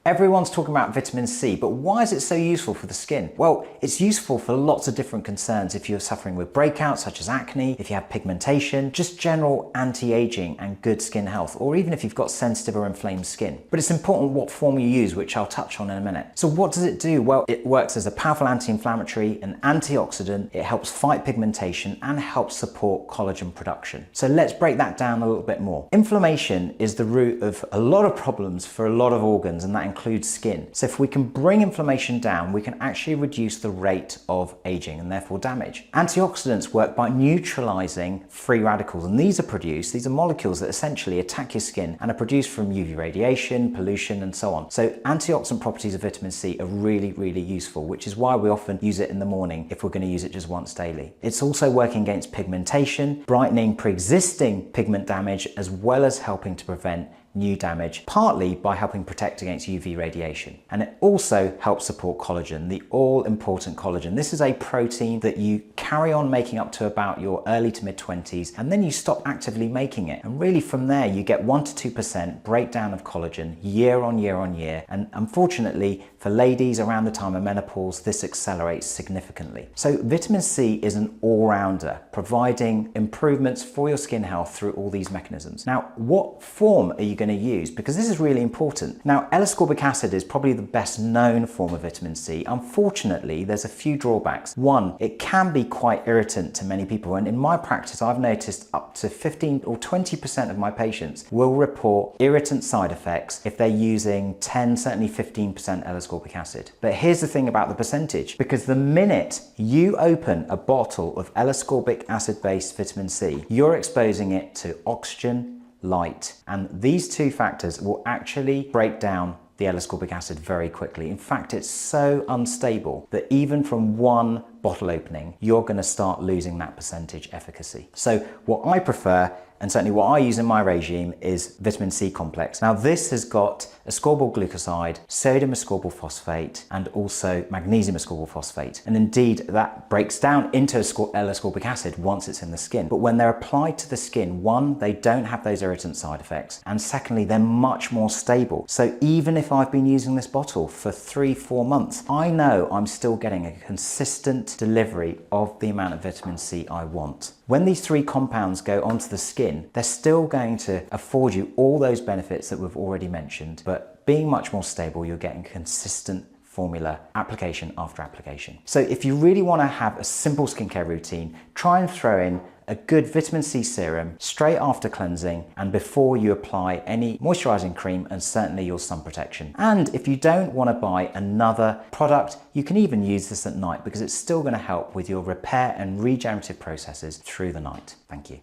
Everyone's talking about vitamin C, but why is it so useful for the skin? Well, it's useful for lots of different concerns. If you're suffering with breakouts such as acne, if you have pigmentation, just general anti-aging and good skin health, or even if you've got sensitive or inflamed skin. But it's important what form you use, which I'll touch on in a minute. So what does it do? Well, it works as a powerful anti-inflammatory, an antioxidant. It helps fight pigmentation and helps support collagen production. So let's break that down a little bit more. Inflammation is the root of a lot of problems for a lot of organs, and that includes skin. So if we can bring inflammation down, we can actually reduce the rate of aging and therefore damage. Antioxidants work by neutralizing free radicals, and these are molecules that essentially attack your skin and are produced from UV radiation, pollution, and so on. So antioxidant properties of vitamin C are really, really useful, which is why we often use it in the morning if we're going to use it just once daily. It's also working against pigmentation, brightening pre-existing pigment damage, as well as helping to prevent new damage, partly by helping protect against UV radiation. And it also helps support collagen, the all-important collagen. This is a protein that you carry on making up to about your early to mid-20s, and then you stop actively making it. And really from there, you get 1 to 2% breakdown of collagen year on year on year. And unfortunately, for ladies around the time of menopause, this accelerates significantly. So vitamin C is an all-rounder, providing improvements for your skin health through all these mechanisms. Now, what form are you going to use? Because this is really important. Now, L-ascorbic acid is probably the best known form of vitamin C. Unfortunately, there's a few drawbacks. One, it can be quite irritant to many people, and in my practice, I've noticed up to 15 or 20% of my patients will report irritant side effects if they're using 10, certainly 15% L-ascorbic acid. But here's the thing about the percentage, because the minute you open a bottle of L-ascorbic acid-based vitamin C, you're exposing it to oxygen, light, and these two factors will actually break down the L-ascorbic acid very quickly. In fact, it's so unstable that even from one bottle opening, you're going to start losing that percentage efficacy. So what I prefer, and certainly what I use in my regime, is vitamin C complex. Now this has got ascorbyl glucoside, sodium ascorbyl phosphate, and also magnesium ascorbyl phosphate. And indeed, that breaks down into L-ascorbic acid once it's in the skin. But when they're applied to the skin, one, they don't have those irritant side effects. And secondly, they're much more stable. So even if I've been using this bottle for 3-4 months, I know I'm still getting a consistent delivery of the amount of vitamin C I want. When these three compounds go onto the skin, they're still going to afford you all those benefits that we've already mentioned, but being much more stable, you're getting consistent formula application after application. So if you really want to have a simple skincare routine, try and throw in a good vitamin C serum straight after cleansing and before you apply any moisturizing cream, and certainly your sun protection. And if you don't want to buy another product, you can even use this at night, because it's still going to help with your repair and regenerative processes through the night. Thank you.